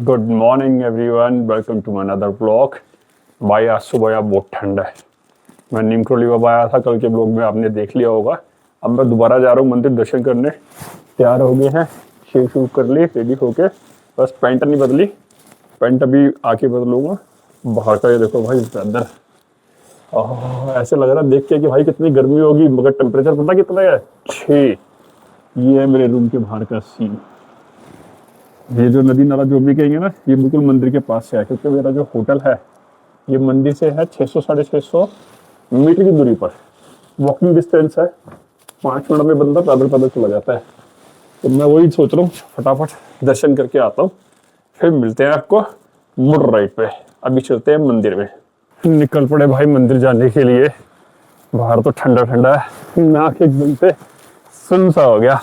Good morning everyone, welcome to another blog. भाई आज सुबह यार बहुत ठंड है। मैं नीम करोली बाबा आया था, कल के ब्लॉग में आपने देख लिया होगा। अब मैं दोबारा जा रहा हूँ मंदिर दर्शन करने। तैयार हो गए हैं, शेव शूव कर ली, रेडी होके, बस पैंट नहीं बदली, पैंट अभी आके बदलूंगा। बाहर का ये देखो भाई वेदर, ऐसे लग रहा है देख के कि भाई कितनी गर्मी होगी, मगर टेम्परेचर पता कितना है, 6। ये है मेरे रूम के बाहर का सीन। ये जो नदी नाला जो भी कहेंगे ना, ये बिल्कुल मंदिर के पास से है, क्योंकि मेरा जो होटल है ये मंदिर से है 600 650 मीटर की दूरी पर। वॉकिंग डिस्टेंस है, 5 मिनट में बंदा पैदल पैदल चला जाता है। तो मैं वही सोच रहा हूँ फटाफट दर्शन करके आता हूँ, फिर मिलते हैं आपको मुड़ राइट पे। अभी चलते हैं मंदिर में। निकल पड़े भाई मंदिर जाने के लिए। बाहर तो ठंडा ठंडा है, नाक एकदम से सुन सा हो गया।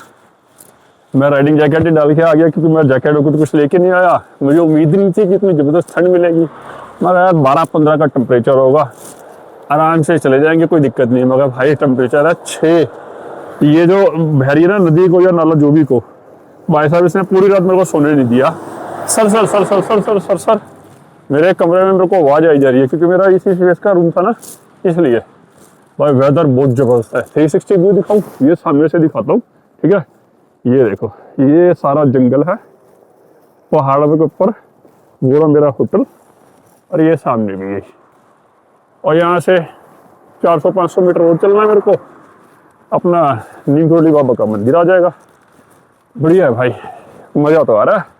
मैं राइडिंग जैकेट ही डाल के आ गया, क्योंकि मैं जैकेट वैकेट कुछ लेके नहीं आया। मुझे उम्मीद नहीं थी कि इतनी जबरदस्त ठंड मिलेगी। मगर 12-15 का टेम्परेचर होगा, आराम से चले जाएंगे, कोई दिक्कत नहीं। मगर भाई टेम्परेचर है 6। ये जो बहरी ना नदी को या नाला जो भी को, भाई साहब इसने पूरी रात मेरे को सोने नहीं दिया। Sir sir sir sir sir sir sir sir मेरे कमरे में मेरे को आवाज आई जा रही है, क्योंकि मेरा इसी फेस का रूम था ना, इसलिए। भाई वेदर बहुत जबरदस्त है। 360 व्यू दिखाऊं, ये सामने से दिखाता हूँ, ठीक है। ये देखो, ये सारा जंगल है, पहाड़ों के ऊपर पूरा मेरा होटल, और ये सामने भी है। और यहाँ से 400-500 मीटर और चलना है मेरे को, अपना नीम करोली बाबा का मंदिर आ जाएगा। बढ़िया है भाई, मजा तो आ रहा है।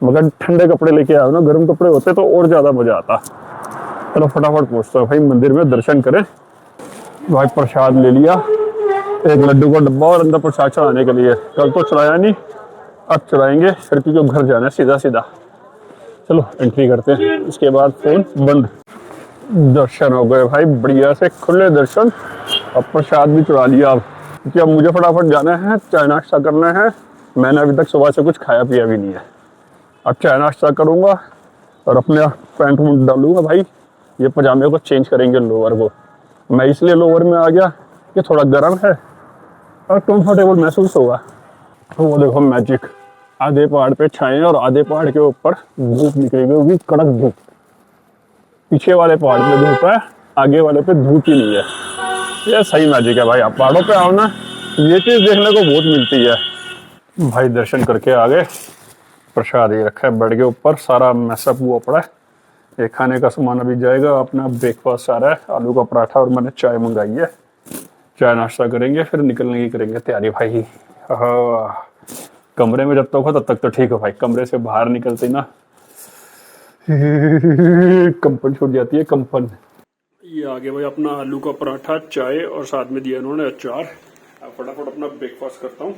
मगर ठंडे कपड़े लेके आओ ना, गर्म कपड़े होते तो और ज्यादा मजा आता। चलो फटाफट पहुंचता हूँ भाई मंदिर में, दर्शन करें। भाई प्रसाद ले लिया, एक लड्डू का डब्बा और अंदर प्रसाद चढ़ाने के लिए। कल तो चढ़ाया नहीं, अब चढ़ाएंगे, फिर क्योंकि घर जाना है सीधा सीधा। चलो एंट्री करते हैं, उसके बाद फोन बंद। दर्शन हो गए भाई बढ़िया से, खुले दर्शन। अब प्रसाद भी चढ़ा लिया। अब क्योंकि अब मुझे फटाफट जाना है, चाय नाश्ता करना है। मैंने अभी तक सुबह से कुछ खाया पिया भी नहीं है। अब चाय नाश्ता करूँगा और अपने पैंट वूंट डालूंगा भाई। ये पजामे को चेंज करेंगे, लोअर को। मैं इसलिए लोअर में आ गया कि थोड़ा गर्म है और कंफर्टेबल महसूस होगा। तो वो देखो मैजिक, आधे पहाड़ पे छाए और आधे पहाड़ के ऊपर धूप निकलेगी, होगी कड़क धूप। पीछे वाले पहाड़ पे धूप है, आगे वाले पे धूप ही नहीं है। ये सही मैजिक है भाई। आप पहाड़ों पे आओ ना, ये चीज देखने को बहुत मिलती है। भाई दर्शन करके आ गए, प्रसाद ही रखा है बेड के ऊपर, सारा मैसअप हुआ पड़ा है। ये खाने का सामान अभी जाएगा। अपना ब्रेकफास्ट आ रहा है, आलू का पराठा, और मैंने चाय मंगाई है। चाय नाश्ता करेंगे, फिर निकलने की करेंगे तैयारी भाई। कमरे में जब तक हो तब तक तो ठीक है भाई, कमरे से बाहर निकलते ना कंपन छूट जाती है, कंपन। ये आगे भाई अपना आलू का पराठा, चाय, और साथ में दिया उन्होंने अचार। अब फटाफट अपना ब्रेकफास्ट करता हूँ,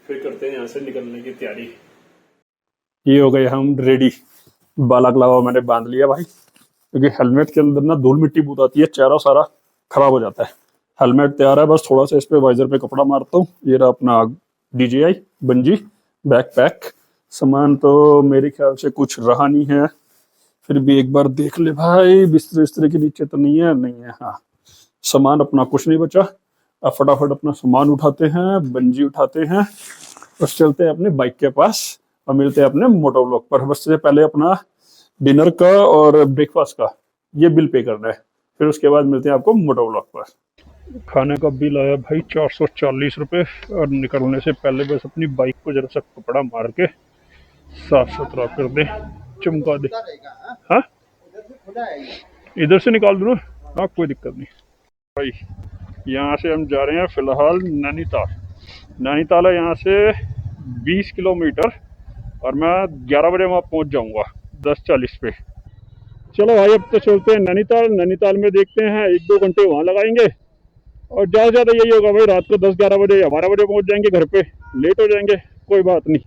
फिर करते हैं यहाँ से निकलने की तैयारी। ये हो गए हम रेडी। बालाकलावा मैंने बांध लिया भाई, क्योंकि हेलमेट के अंदर ना धूल मिट्टी बहुत आती है, चेहरा सारा खराब हो जाता है। हेलमेट तैयार है, बस थोड़ा सा इस पे वाइजर पे कपड़ा मारता हूँ। ये रहा अपना DJI बंजी बैकपैक। सामान तो मेरे ख्याल से कुछ रहा नहीं है, फिर भी एक बार देख ले भाई। बिस्तर बिस्तर के नीचे तो नहीं है, नहीं है। हाँ, सामान अपना कुछ नहीं बचा। अब फटाफट अपना सामान उठाते हैं, बंजी उठाते हैं, बस चलते हैं अपने बाइक के पास और मिलते हैं अपने मोटो ब्लॉक पर। बस से पहले अपना डिनर का और ब्रेकफास्ट का ये बिल पे करना है, फिर उसके बाद मिलते हैं आपको मोटो ब्लॉक पर। खाने का बिल आया भाई 440 रुपये। और निकलने से पहले बस अपनी बाइक को जरा सा कपड़ा मार के साफ सुथरा कर दे, चमका दे। हाँ, इधर से निकाल दूँ? हाँ, कोई दिक्कत नहीं भाई। यहाँ से हम जा रहे हैं फिलहाल नैनीताल। नैनीताल है यहाँ से 20 किलोमीटर, और मैं 11 बजे वहाँ पहुँच जाऊँगा 10:40 पे। चलो भाई, अब तो चलते हैं नैनीताल। नैनीताल में देखते हैं 1-2 घंटे वहाँ लगाएंगे, और ज़्यादा ज़्यादा यही होगा भाई, रात को 10-11 बजे या 12 बजे पहुँच जाएंगे घर पे। लेट हो जाएंगे, कोई बात नहीं।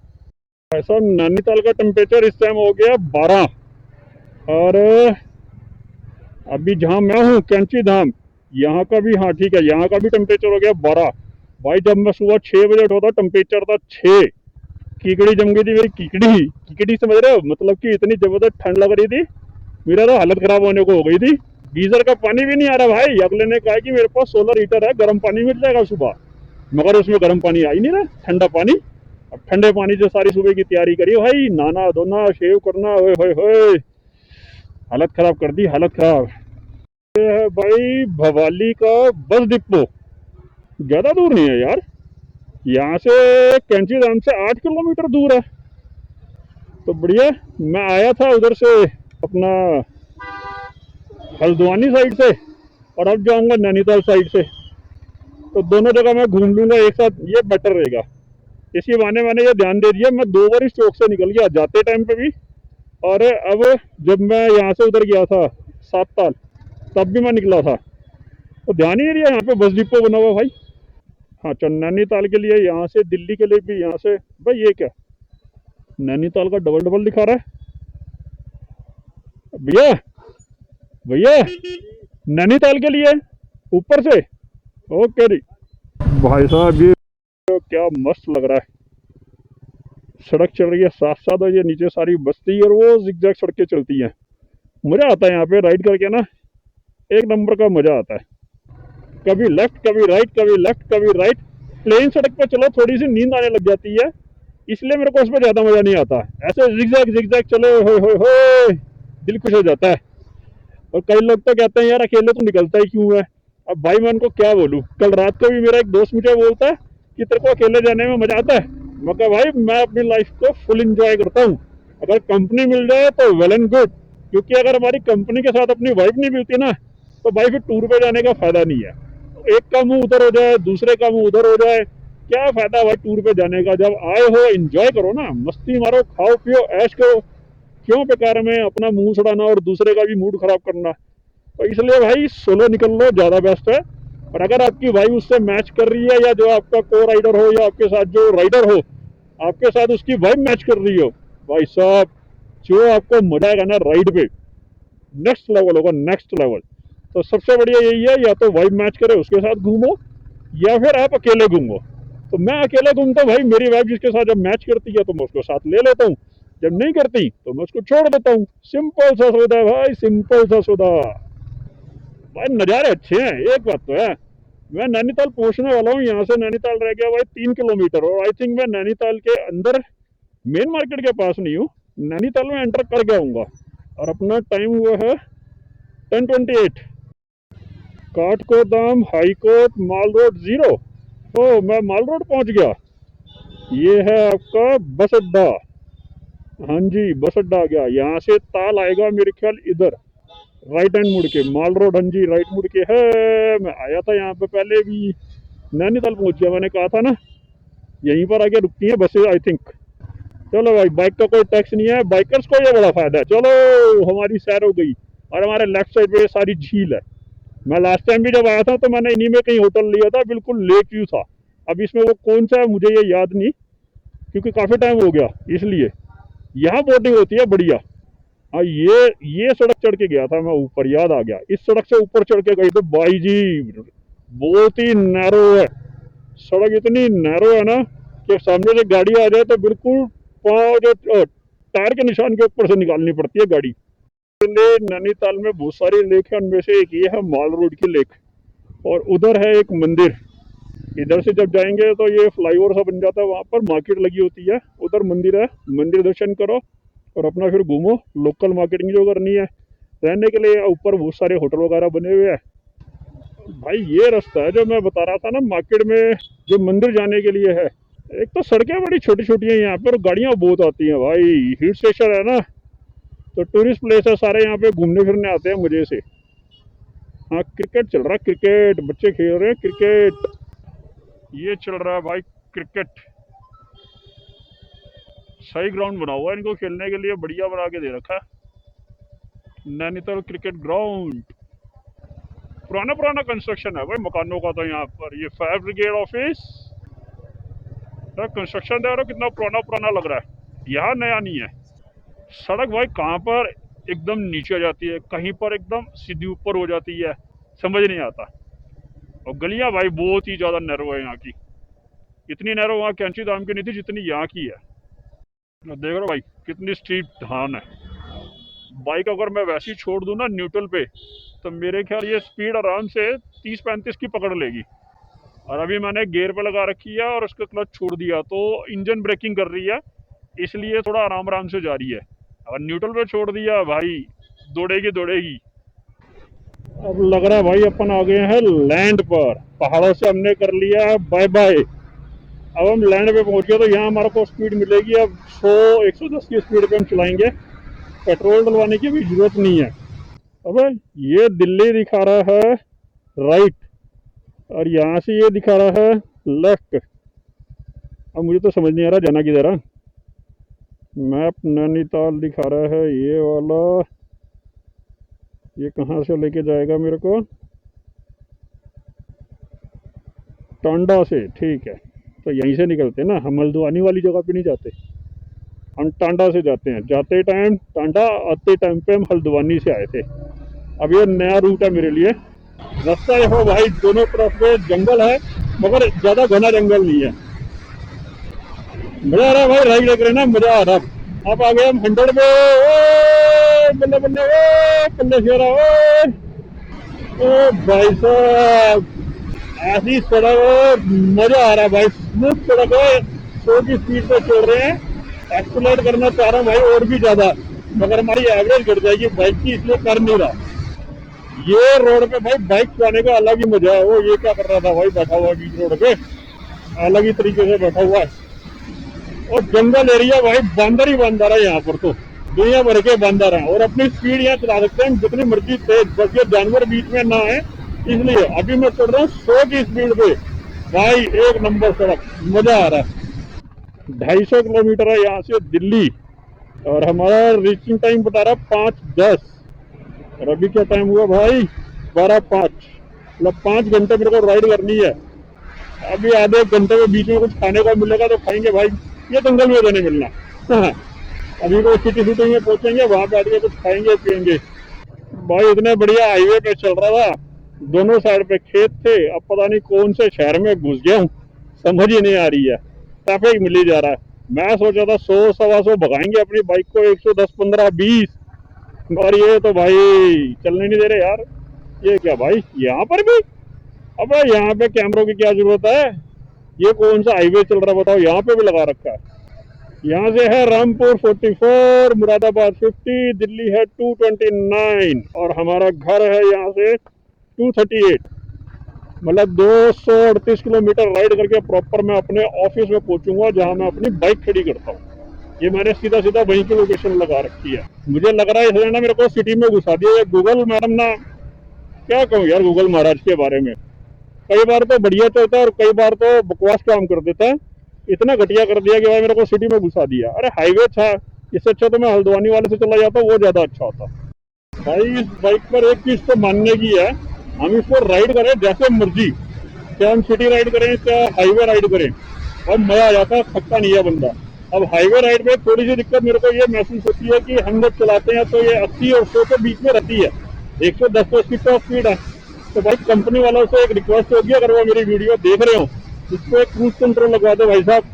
ऐसा नैनीताल का टेम्परेचर इस टाइम हो गया 12, और अभी जहाँ मैं हूँ कैंची धाम, यहाँ का भी, हाँ ठीक है, यहाँ का भी टेम्परेचर हो गया 12। भाई जब मैं सुबह 6 बजे उठा था, टेम्परेचर था 6। कीकड़ी जम गई थी मेरी, कीकड़ी कीकड़ी समझ रहे हो, मतलब कि इतनी जबरदस्त ठंड लग रही थी, मेरा तो हालत खराब होने को हो गई थी। गीजर का पानी भी नहीं आ रहा भाई। अगले ने कहा कि मेरे पास सोलर हीटर है, गर्म पानी मिल जाएगा सुबह, मगर उसमें गर्म पानी आ ही नहीं रहा, ठंडा पानी। अब ठंडे पानी से सारी सुबह की तैयारी करी भाई, नहाना धोना शेव करना, ओए होए होए, हालत खराब कर दी, हालत खराब। ये है भाई भवाली का बस डिपो, ज्यादा दूर नहीं है यार, यहाँ से कैंची धाम से 8 किलोमीटर दूर है। तो बढ़िया, मैं आया था उधर से अपना हल्द्वानी साइड से, और अब जाऊंगा नैनीताल साइड से, तो दोनों जगह मैं घूम लूंगा एक साथ, ये बेटर रहेगा। इसी बहाने मैंने ये ध्यान दे दिया, मैं 2 बार इस चौक से निकल गया, जाते टाइम पे भी, और अब जब मैं यहाँ से उधर गया था 7 ताल, तब भी मैं निकला था, तो ध्यान ही नहीं दिया यहाँ पे बस डिपो बना हुआ भाई। हाँ चल, नैनीताल के लिए यहाँ से, दिल्ली के लिए भी यहाँ से। भाई ये क्या, नैनीताल का डबल डबल दिखा रहा है भैया, भैया नैनीताल के लिए ऊपर से। ओके जी भाई साहब, ये तो क्या मस्त लग रहा है, सड़क चल रही है साथ साथ, और ये नीचे सारी बस्ती और वो जिगजैग सड़कें चलती हैं। मजा आता है यहाँ पे राइड करके ना, एक नंबर का मजा आता है। कभी लेफ्ट कभी राइट, कभी लेफ्ट कभी राइट। प्लेन सड़क पे चलो थोड़ी सी नींद आने लग जाती है, इसलिए मेरे को उसमें ज्यादा मजा नहीं आता। ऐसे जिगजैग जिगजैग चलो, हो दिल खुश हो जाता है। और कई लोग तो कहते हैं यार अकेले तो निकलता ही क्यों है। अब भाई मैं उनको क्या बोलूँ, कल रात को भी मेरा एक दोस्त मुझे बोलता है कि तेरे को अकेले जाने में मजा आता है। मैं कहा भाई मैं अपनी लाइफ को फुल एंजॉय करता हूँ, अगर कंपनी मिल जाए तो वेल एंड गुड, क्योंकि अगर हमारी कंपनी के साथ अपनी वाइफ नहीं मिलती ना, तो भाई फिर टूर पे जाने का फायदा नहीं है। एक का मुंह उधर हो जाए, दूसरे का मुंह उधर हो जाए, क्या फायदा भाई टूर पे जाने का। जब आए हो एंजॉय करो ना, मस्ती मारो, खाओ पियो ऐश करो, क्यों बेकार में अपना मुंह छुड़ाना और दूसरे का भी मूड खराब करना। तो इसलिए भाई सोलो निकल लो, ज़्यादा बेस्ट है। और अगर आपकी वाइफ उससे मैच कर रही है, या जो आपका को राइडर हो या आपके साथ जो राइडर हो, आपके साथ उसकी वाइफ मैच कर रही हो, भाई साहब जो आपको मजा आएगा ना राइड पे, नेक्स्ट लेवल होगा, नेक्स्ट लेवल। तो सबसे बढ़िया यही है, या तो वाइफ मैच करे उसके साथ घूमो, या फिर आप अकेले घूमो। तो मैं अकेले घूमता हूँ भाई, मेरी वाइफ जिसके साथ जब मैच करती है तो मैं उसको साथ ले लेता हूँ, जब नहीं करती तो मैं उसको छोड़ देता हूँ। सिंपल सा सौदा है भाई, सिंपल सा सौदा। भाई नज़ारे अच्छे हैं, एक बात तो है। मैं नैनीताल पहुंचने वाला हूँ, यहाँ से नैनीताल रह गया भाई 3 किलोमीटर, और आई थिंक मैं नैनीताल के अंदर मेन मार्केट के पास नहीं हूँ, नैनीताल में एंटर कर गया हूँ। और अपना टाइम हुआ है 10:28। काठगोदाम, हाईकोर्ट, माल रोड 0। ओ मैं माल रोड पहुंच गया। ये है आपका बस अड्डा। हाँ जी बस अड्डा आ गया, यहाँ से ताल आएगा मेरे ख्याल इधर, राइट हैंड मुड़ के माल रोड, हाँ जी राइट मुड़ के है। मैं आया था यहाँ पे पहले भी, नैनीताल पहुंच गया, मैंने कहा था ना यहीं पर आके रुकती है बसेज आई थिंक। चलो भाई, बाइक का कोई टैक्स नहीं है, बाइकर्स को ये बड़ा फायदा है। चलो हमारी सैर हो गई, और हमारे लेफ्ट साइड पे सारी झील है। मैं लास्ट टाइम भी जब आया था तो मैंने इन्हीं में कहीं होटल लिया था, बिल्कुल लेक व्यू था। अब इसमें वो कौन सा है मुझे ये याद नहीं, क्योंकि काफ़ी टाइम हो गया, इसलिए यहाँ बोटिंग होती है बढ़िया। हाँ ये सड़क चढ़ के गया था मैं ऊपर, याद आ गया, इस सड़क से ऊपर चढ़ के गई तो भाई जी बहुत ही नैरो है सड़क, इतनी नैरो है ना कि सामने से गाड़ी आ जाए तो बिल्कुल पाँव जो टायर के निशान के ऊपर से निकालनी पड़ती है गाड़ी। नैनीताल में बहुत सारी लेक है, उनमें से एक ये है माल रोड की लेक, और उधर है एक मंदिर। इधर से जब जाएंगे तो ये फ्लाईओवर सा बन जाता है, वहाँ पर मार्केट लगी होती है, उधर मंदिर है, मंदिर दर्शन करो और अपना फिर घूमो, लोकल मार्केटिंग जो करनी है। रहने के लिए ऊपर बहुत सारे होटल वगैरह बने हुए हैं। भाई ये रास्ता है जो मैं बता रहा था ना मार्केट में, जो मंदिर जाने के लिए है। एक तो सड़कें बड़ी छोटी छोटी हैं यहाँ पे, और गाड़ियाँ बहुत आती हैं भाई, हिल स्टेशन है ना, तो टूरिस्ट प्लेस है, सारे यहाँ पे घूमने फिरने आते हैं मजे से। हाँ क्रिकेट चल रहा है, क्रिकेट बच्चे खेल रहे हैं क्रिकेट, ये चल रहा है भाई क्रिकेट। सही ग्राउंड बना हुआ है इनको खेलने के लिए, बढ़िया बना के दे रखा है नैनीताल क्रिकेट ग्राउंड। पुराना पुराना कंस्ट्रक्शन है भाई मकानों का, तो यहाँ पर ये फायर ब्रिगेड ऑफिस कंस्ट्रक्शन है, और कितना पुराना पुराना लग रहा है, यहाँ नया नहीं है। सड़क भाई कहाँ पर एकदम नीचे आ जाती है, कहीं पर एकदम सीधी ऊपर हो जाती है, समझ नहीं आता। और गलियां भाई बहुत ही ज़्यादा नैरो है यहाँ की, इतनी नैरो वहाँ कैंची धाम की नहीं थी जितनी यहाँ की है। देख रहे हो भाई कितनी स्ट्रीट धान है। बाइक अगर मैं वैसे ही छोड़ दूँ ना न्यूट्रल पे, तो मेरे ख्याल ये स्पीड आराम से 30-35 की पकड़ लेगी। और अभी मैंने गियर पे लगा रखी है और उसका क्लच छोड़ दिया तो इंजन ब्रेकिंग कर रही है, इसलिए थोड़ा आराम आराम से जा रही है। अगर न्यूट्रल पे छोड़ दिया भाई दौड़ेगी दौड़ेगी। अब लग रहा है भाई अपन आ गए हैं लैंड पर, पहाड़ों से हमने कर लिया बाय बाय। अब हम लैंड पे पहुंच गए तो यहाँ हमारे को स्पीड मिलेगी अब 100-110 की स्पीड पे हम चलाएंगे। पेट्रोल डलवाने की भी जरूरत नहीं है। अब ये दिल्ली दिखा रहा है राइट और यहाँ से ये दिखा रहा है लेफ्ट। अब मुझे तो समझ नहीं आ रहा जाना किधर है। मैप नैनीताल दिखा रहा है ये वाला, ये कहाँ से लेके जाएगा मेरे को? टांडा से, ठीक है। तो यहीं से निकलते हैं ना, हम हल्द्वानी वाली जगह पे नहीं जाते, हम टांडा से जाते हैं। जाते टाइम टांडा, आते टाइम पे हम हल्द्वानी से आए थे। अब ये नया रूट है मेरे लिए। रास्ता देखो भाई, दोनों तरफ में जंगल है मगर ज्यादा घना जंगल नहीं है। मजा आ रहा है भाई, राइड देख रहे ना, मजा आ रहा है। अब आ गए हम 100 पे। बल्ले बल्ले बल्ले शेरा, ओ भाई साहब ऐसी सड़क, मजा आ रहा है भाई, स्मूथ सड़क है। 100 की स्पीड पे चल रहे हैं, एक्सीलरेट करना चाह रहा हूँ भाई और भी ज्यादा, मगर हमारी एवरेज गिर जाएगी बाइक की, इसलिए कर नहीं रहा। ये रोड पे भाई बाइक चलाने का अलग ही मजा है। वो ये क्या कर रहा था भाई, बैठा हुआ बीच रोड पे, अलग ही तरीके से बैठा हुआ है। और जंगल एरिया भाई, बंदर ही बंदर है यहाँ पर, तो दुनिया भर के बंदर हैं और अपनी स्पीड यहाँ चला सकते हैं जितनी मर्जी तेज, बस ये जानवर बीच में ना है। इसलिए अभी मैं चल रहा हूँ 100 की स्पीड पे भाई, एक नंबर सड़क, मजा आ रहा है। 250 किलोमीटर है यहाँ से दिल्ली और हमारा रीचिंग टाइम बता रहा है 5:10 और अभी क्या टाइम हुआ भाई, 12:05। मतलब 5 घंटे मेरे को राइड करनी है। अभी आधे एक घंटे में बीच में कुछ खाने को मिलेगा तो खाएंगे भाई, ये जंगल में तो नहीं मिलना। अभी तो सिटी सिटी में पहुंचेंगे, वहां बैठ के कुछ खाएंगे पियेंगे। भाई इतने बढ़िया हाईवे पे चल रहा था, दोनों साइड पे खेत थे। अब पता नहीं कौन से शहर में घुस गया हूँ, समझ ही नहीं आ रही है, ट्रैफिक मिल ही जा रहा है। मैं सोचा था 100-125 भगाएंगे अपनी बाइक को, 110-15-20, और ये तो भाई चलने नहीं दे रहे यार। ये क्या भाई, यहाँ पर भी? अब यहाँ पे कैमरों की क्या जरूरत है? ये कौन सा हाईवे चल रहा है बताओ, यहाँ पे भी लगा रखा है। यहाँ से है रामपुर 44, मुरादाबाद 50, दिल्ली है 229 और हमारा घर है यहाँ से 238। मतलब 238 किलोमीटर राइड करके प्रॉपर मैं अपने ऑफिस में पहुंचूंगा जहां मैं अपनी बाइक खड़ी करता हूँ। ये मैंने सीधा सीधा वहीं की लोकेशन लगा रखी है। मुझे लग रहा है इसने ना मेरे को सिटी में घुसा दिया ये गूगल मैडम ना। क्या कहूँ यार गूगल महाराज के बारे में, कई बार तो बढ़िया चलता है और कई बार तो बकवास काम कर देता है। इतना घटिया कर दिया कि भाई मेरे को सिटी में घुसा दिया। अरे हाईवे था, इससे अच्छा तो मैं हल्द्वानी वाले से चला जाता, वो ज्यादा अच्छा होता। भाई इस बाइक पर एक चीज तो मानने की है, हम इसको राइड करें जैसे मर्जी, चाहे हम सिटी राइड करें चाहे हाईवे राइड करें, और मजा आ जाता है, थकता नहीं है बंदा। अब हाईवे राइड में थोड़ी सी दिक्कत मेरे को ये महसूस होती है कि हम जब चलाते हैं तो ये 80 और 100 के बीच में रहती है, 110 तो इसकी टॉप स्पीड है। तो भाई कंपनी वालों से एक रिक्वेस्ट होगी, अगर वो मेरी वीडियो देख रहे हो, इसको एक क्रूज कंट्रोल लगवा दो भाई साहब।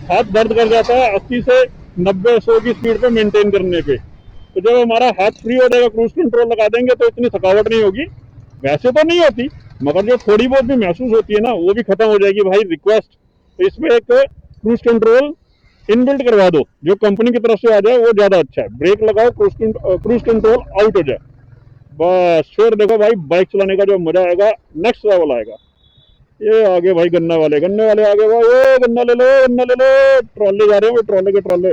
हाथ दर्द कर जाता है 80 से 90-100 की स्पीड पे मेंटेन करने पे। तो जब हमारा हाथ फ्री हो जाएगा, क्रूज कंट्रोल लगा देंगे तो इतनी थकावट नहीं होगी। वैसे तो नहीं होती, मगर जो थोड़ी बहुत भी महसूस होती है ना, वो भी खत्म हो जाएगी भाई। रिक्वेस्ट, तो इसमें एक क्रूज कंट्रोल इनबिल्ट करवा दो, जो कंपनी की तरफ से आ जाए वो ज्यादा अच्छा है। ब्रेक लगाओ, क्रूज कंट्रोल आउट हो जाए, बस फिर देखो भाई बाइक चलाने का जो मजा आएगा नेक्स्ट लेवल आएगा। ये आगे भाई गन्ना वाले, गन्ने वाले आगे भाई, ये गन्ना ले लो, गन्ना ले लो। ट्रॉले जा रहे हैं, वो ट्रॉले के ट्रॉले।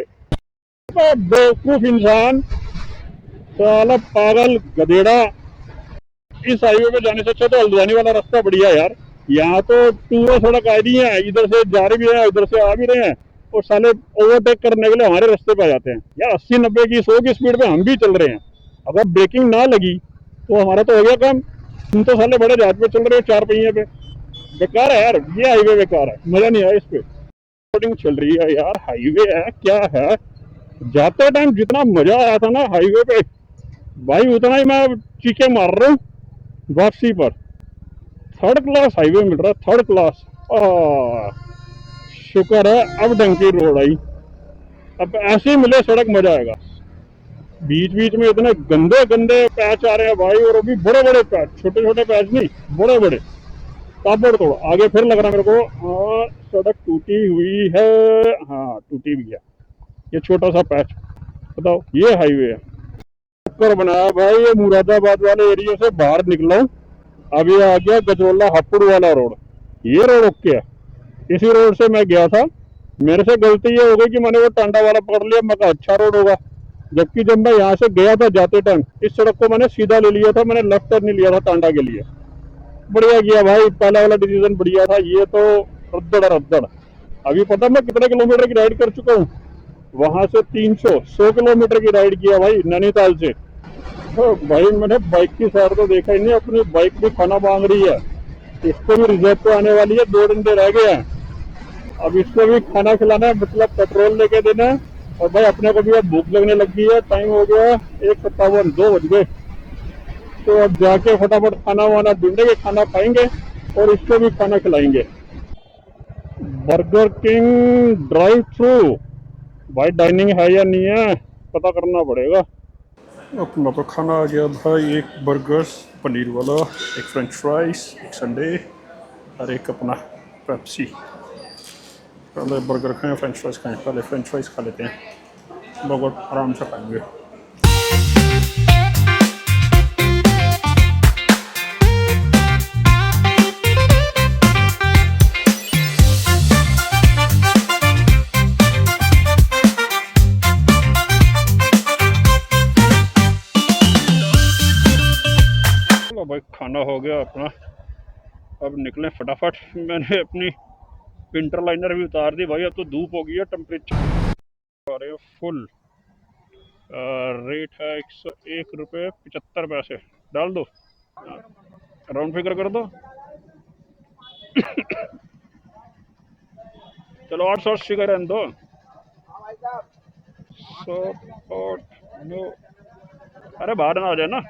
बेवकूफ इंसान, साला पागल गधेड़ा। इस हाईवे पे जाने से अच्छा तो हल्द्वानी वाला रास्ता बढ़िया यार। यहाँ तो टूरो सड़क आ रही है, इधर से जा रहे भी हैं उधर से आ भी रहे हैं, और साले ओवरटेक करने के लिए हमारे रास्ते पे आ जाते हैं यार। 80-90 की 100 की स्पीड पे हम भी चल रहे हैं, अगर ब्रेकिंग ना लगी तो हमारा तो हो गया काम। तुम तो साले बड़े जहाज पे चल रहे हो, 4 पहिए पे। बेकार है यार, ये हाईवे बेकार है, मजा नहीं आया इस पे। शूटिंग चल रही है यार, हाईवे है क्या है। जाते टाइम जितना मजा आया था ना हाईवे पे भाई, उतना ही मैं चीखे मार रहा हूँ वापसी पर। थर्ड क्लास हाईवे मिल रहा है, थर्ड क्लास। शुक्र है अब ढंग की रोड आई, अब ऐसे ही मिले सड़क, मजा आएगा। बीच बीच में इतने गंदे गंदे पैच आ रहे हैं भाई, और अभी बड़े बड़े पैच, छोटे छोटे पैच नहीं, बड़े बड़े। ताबड़तोड़ आगे फिर लग रहा है मेरे को सड़क टूटी हुई है। हाँ टूटी भी है। ये छोटा सा पैच, बताओ ये हाईवे है। कर बनाया भाई, ये मुरादाबाद वाले एरिया से बाहर निकला हूँ। अब ये आ गया गजरोला हापुड़ वाला रोड। ये रोड ओके है। इसी रोड से मैं गया था। मेरे से गलती ये हो गई कि मैंने वो टांडा वाला पकड़ लिया। मैं कहा अच्छा रोड होगा, जबकि जब मैं यहाँ से गया था जाते टाइम इस सड़क को मैंने सीधा ले लिया था। मैंने लेफ्ट टर्न नहीं लिया था टांडा के लिए। बढ़िया किया भाई, पहला वाला डिसीजन बढ़िया था। ये तो रद्दड़ रद्दड़। अभी पता मैं कितने किलोमीटर की राइड कर चुका हूँ। वहां से 100 किलोमीटर की राइड किया भाई नैनीताल से। तो भाई मैंने बाइक की सैर तो देखा ही नहीं। अपनी बाइक भी खाना मांग रही है। इसको भी रिजर्व पे आने वाली है, 2 घंटे रह गए हैं। अब इसको भी खाना खिलाना है, मतलब पेट्रोल लेके देना है। और भाई अपने को भी अब भूख लगने लग गई है। टाइम हो गया 1:57, 2 बज गए। तो अब जाके फटाफट खाना वाना ढूंढेंगे, खाना खाएंगे और इसको भी खाना खिलाएंगे। बर्गर किंग ड्राइव थ्रू, भाई डाइनिंग है या नहीं है पता करना पड़ेगा। अपना तो खाना आ गया भाई, एक बर्गर पनीर वाला, एक फ्रेंच फ्राइज, एक संडे और एक अपना पेप्सी। पहले बर्गर खाएं फ्रेंच फ्राइज खाएं, पहले फ्रेंच फ्राइज खा लेते हैं, बर्गर आराम से खाएंगे। भाई खाना हो गया अपना, अब निकले फटाफट। मैंने अपनी विंटर लाइनर भी उतार दी भाई। अब तो धूप हो गई है, टेम्परेचर आ रहे फुल। रेट है 101 रुपये 75 पैसे। डाल दो, राउंड फिगर कर दो। चलो 880 का रहने दो। 100 अरे बाहर ना आ जाए ना।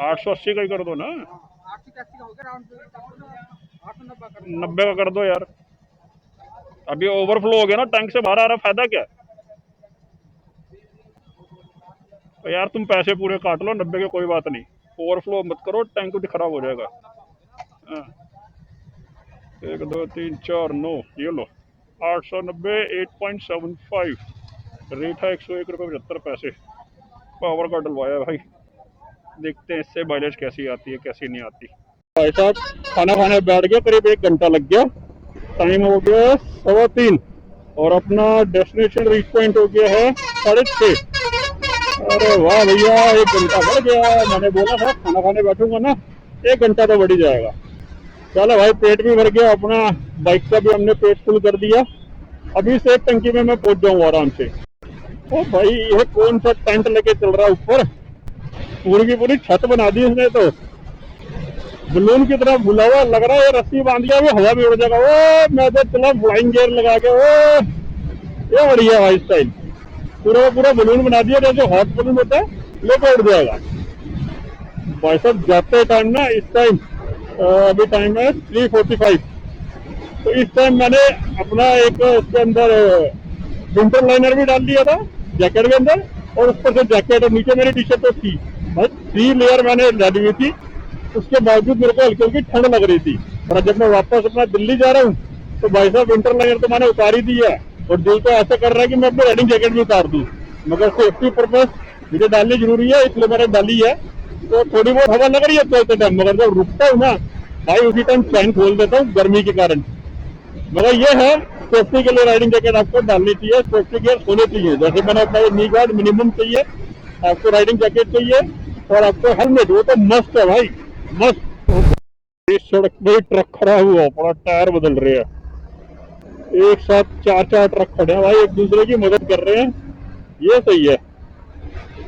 880 का ही कर दो ना। 90 का कर दो यार। अभी ओवरफ्लो हो गया ना, टैंक से बाहर आ रहा, फायदा क्या। तो यार तुम पैसे पूरे काट लो 90 के, कोई बात नहीं। ओवरफ्लो मत करो, टैंक भी खराब हो जाएगा। हाँ। 1 2 3 4 9, ये लो 890, 8.75 रेट है। 101 रुपये 75 पैसे। पावर का डलवाया भाई, देखते हैं इससे माइलेज कैसी आती है कैसी नहीं आती। भाई साहब खाना खाने बैठ गया, करीब 1 घंटा लग गया। टाइम हो गया 3:15 और अपना डेस्टिनेशन रीच पॉइंट हो गया है 6:30। अरे वाह भैया, 1 घंटा बढ़ गया। मैंने बोला था खाना खाने बैठूंगा ना, 1 घंटा तो बढ़ ही जाएगा। चलो भाई पेट भी भर गया अपना, बाइक का भी हमने पेट फुल कर दिया। अभी से एक टंकी में मैं पहुंच जाऊंगा आराम से। ओ भाई ये कौन सा टेंट लेके चल रहा है ऊपर, पूरी की पूरी छत बना दी इसने तो। बलून की तरह बुला हुआ लग रहा है। ये रस्सी बांध दिया वो हवा में उड़ जाएगा। ओ मैं तो चला फ्लाइंग गियर लगा के। ओ ये बढ़िया भाई स्टाइल, पूरा पूरा बलून बना दिया जैसे हॉट बलून होता है, लेके उड़ जाएगा भाई साहब। जाते टाइम ना, इस टाइम अभी टाइम है 3:45। तो इस टाइम मैंने अपना एक उसके अंदर विंटर लाइनर भी डाल दिया था जैकेट के अंदर, और ऊपर से जैकेट और नीचे मेरी टी शर्ट तो थी भाई। 3 लेयर मैंने डाली हुई थी। उसके बावजूद मेरे को हल्की हल्की ठंड लग रही थी। और जब मैं वापस अपना दिल्ली जा रहा हूँ तो भाई साहब विंटर लाइनर तो मैंने उतार ही दी है। और दिल तो ऐसा कर रहा है कि मैं अपनी राइडिंग जैकेट भी उतार दूँ, मगर सेफ्टी पर्पज मुझे डालनी जरूरी है, इसलिए मैंने डाली है। तो थोड़ी बहुत हवा लग रही है चलते टाइम, मगर जब रुकता हूँ ना भाई उसी टाइम फैन खोल देता हूँ गर्मी के कारण। मगर ये है सेफ्टी के लिए राइडिंग जैकेट आपको डालनी चाहिए, सेफ्टी गियर होने चाहिए। जैसे मैंने अपना नी गार्ड मिनिमम चाहिए, आपको राइडिंग जैकेट चाहिए और आपको हेलमेट, वो तो मस्ट है भाई, मस्ट। इस सड़क पे ट्रक खड़ा हुआ पड़ा, टायर बदल रहे हैं। एक साथ 4 4 ट्रक खड़े हैं भाई, एक दूसरे की मदद कर रहे हैं। ये सही है।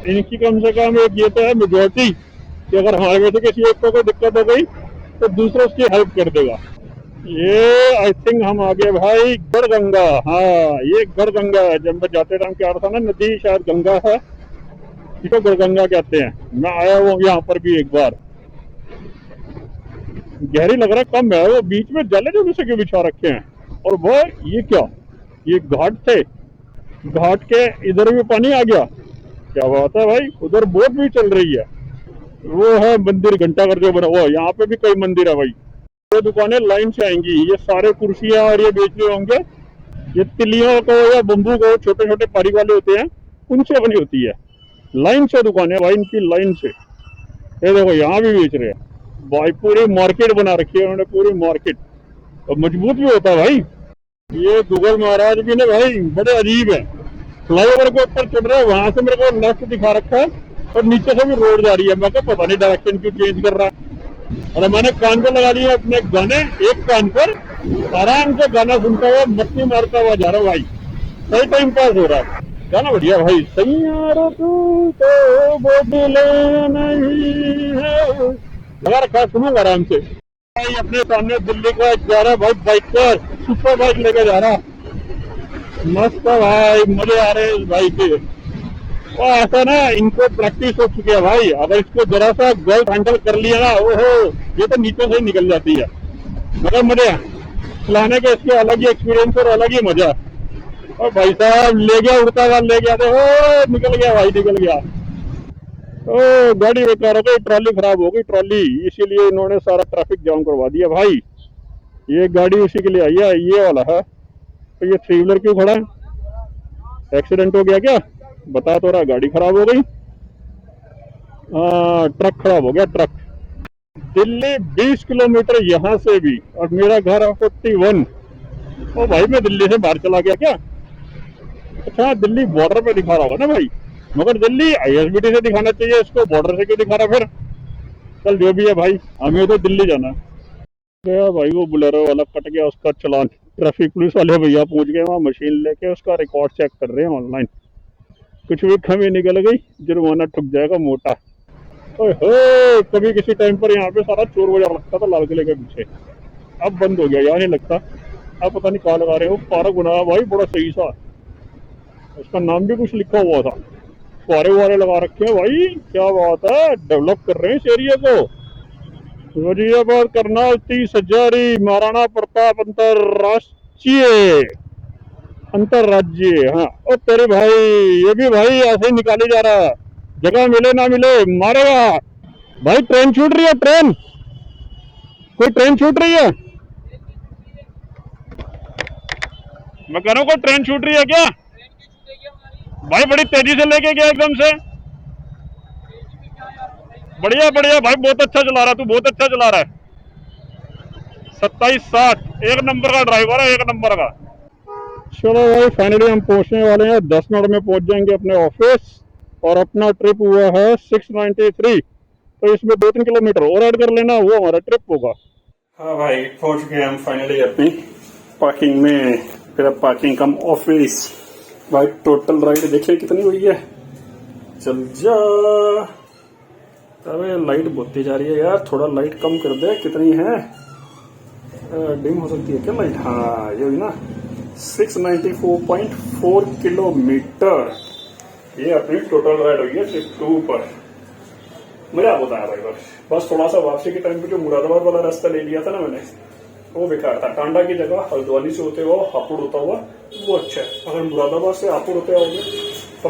इनकी कम से कम एक ये तो है मेजोरिटी कि अगर हाईवे में से किसी एक को कोई दिक्कत हो गई तो दूसरा उसकी हेल्प कर देगा। ये आई थिंक हम आ गए भाई गढ़गंगा। हाँ ये गढ़गंगा है। जब मैं जाते टाइम क्या था ना, नदी शायद गंगा है, इसको गढ़गंगा कहते हैं। मैं आया हूँ यहाँ पर भी एक बार। गहरी लग रहा है, कम है। वो बीच में जले जो दूसरे के बिछा रखे हैं। और वो ये क्या, ये घाट थे, घाट के इधर भी पानी आ गया। क्या बात है भाई, उधर बोट भी चल रही है। वो है मंदिर घंटाघर जो बना हुआ, यहाँ पे भी कई मंदिर है भाई। ये दुकानें लाइन से आएंगी, ये सारे कुर्सियां और ये बेच रहे होंगे। ये तिलियों को या बम्बू को छोटे छोटे पारी वाले होते हैं, उनसे बनी होती है। लाइन से दुकानें भाई इनकी, लाइन से। ये देखो यहाँ भी बेच रहे हैं भाई, पूरी मार्केट बना रखी है उन्होंने, पूरी मार्केट। और मजबूत भी होता है भाई। ये दुगल महाराज भी ना भाई बड़े अजीब है। फ्लाईओवर के ऊपर चढ़ रहा है, वहां से मेरे को लेफ्ट दिखा रखा है और नीचे से भी रोड जा रही है। मैं क्या पता नहीं डायरेक्शन क्यों चेंज कर रहा है। और मैंने कान पर लगा लिया अपने गाने, एक कान पर आराम से गाना सुनता हुआ मस्ती मारता हुआ जा रहा हूँ भाई। सही टाइम पास हो रहा है, गाना बढ़िया भाई। सैयारा तू तो बदले नहीं है, लगा रखा है, सुनूंगा आराम से भाई। अपने सामने दिल्ली का जा रहा है भाई बाइकर, सुपर बाइक लेके जा रहा है। मस्त है भाई, मजे आ रहे हैं इस बाइक के। और ऐसा ना, इनको प्रैक्टिस हो चुकी है भाई। अगर इसको जरा सा गलत हैंडल कर लिया ना, ओहो, ये तो नीचे से ही निकल जाती है। मगर मजे चलाने के इसके अलग ही एक्सपीरियंस और अलग ही मजा। और भाई साहब ले गया, उड़ता हुआ ले गया, तो निकल गया भाई, निकल गया। ओ गाड़ी बेकार हो गई, ट्रॉली खराब हो गई, ट्रॉली, इसीलिए इन्होंने सारा ट्रैफिक जाम करवा दिया भाई। ये गाड़ी उसी के लिए आई है, ये वाला है। तो ये थ्री व्हीलर क्यों खड़ा है? एक्सीडेंट हो गया क्या? बता तो रहा, गाड़ी खराब हो गई। ट्रक खराब हो गया, ट्रक। दिल्ली 20 किलोमीटर यहाँ से भी, और मेरा घर है 41। ओ भाई मैं दिल्ली से बाहर चला गया क्या? अच्छा, दिल्ली बॉर्डर पे दिखा रहा होगा ना भाई। मगर दिल्ली आईएसबीटी से दिखाना चाहिए इसको, बॉर्डर से क्यों दिखा रहा फिर? चल जो भी है भाई, हमें तो दिल्ली जाना है। गया भाई, वो बुलेरो वाला कट गया उसका चालान। ट्रैफिक पुलिस वाले भैया पहुंच गए वहां, मशीन लेके उसका रिकॉर्ड चेक कर रहे हैं ऑनलाइन। कुछ भी कमी निकल गई, जुर्माना ठुक जाएगा मोटा। ओए हो, कभी किसी टाइम पर यहाँ पे सारा चोर बाजार लगता था लाल किले के पीछे, अब बंद हो गया, यहाँ नहीं लगता। अब पता नहीं कहाँ लगा रहे हो। पार्क बना भाई बड़ा सही सा, उसका नाम भी कुछ लिखा हुआ था। फुहारे वुहारे लगा रखे हैं भाई, क्या बात है, डेवलप कर रहे हैं इस एरिया को। वजीराबाद, करनाल, 30 हजारी, महाराणा प्रताप अंतरराष्ट्रीय, अंतरराज्यीय। हाँ, और तेरे भाई, ये भी भाई ऐसे ही निकाले जा रहा है, जगह मिले ना मिले मारेगा भाई। ट्रेन छूट रही है, ट्रेन, कोई ट्रेन छूट रही है? मैं कह रहा हूँ कोई ट्रेन छूट रही है क्या भाई? बड़ी तेजी से लेके गया एकदम से। बढ़िया बढ़िया भाई, बहुत अच्छा चला रहा, तू बहुत अच्छा चला रहा है। 2760, एक नंबर का ड्राइवर है, एक नंबर का। चलो भाई, फाइनली हम पहुंचने वाले हैं, 10 मिनट में पहुंच जाएंगे अपने ऑफिस। और अपना ट्रिप हुआ है 693, तो इसमें 2-3 किलोमीटर और ऐड कर लेना, वो हमारा ट्रिप होगा। हाँ भाई, पहुंच गए हम फाइनली अपनी पार्किंग में। फिर अब पार्किंग कम ऑफिस। भाई टोटल राइड देखिए कितनी हुई है, चल जा। अबे लाइट बढ़ती जा रही है यार, थोड़ा लाइट कम कर दे। कितनी है? डिम हो सकती है क्या लाइट? हाँ ये हुई ना, 694.4 किलोमीटर। ये अपनी टोटल राइड हुई है ट्रिप 2 पर। मजा आता है भाई। बस थोड़ा सा वापसी के टाइम पे जो मुरादाबाद वाला रास्ता ले लिया था ना मैंने, वो बेकार था। टांडा की जगह हल्द्वानी से होते हुआ हापुड़ होता हुआ वो अच्छा है। अगर मुरादाबाद से हापुड़ होते आओगे तो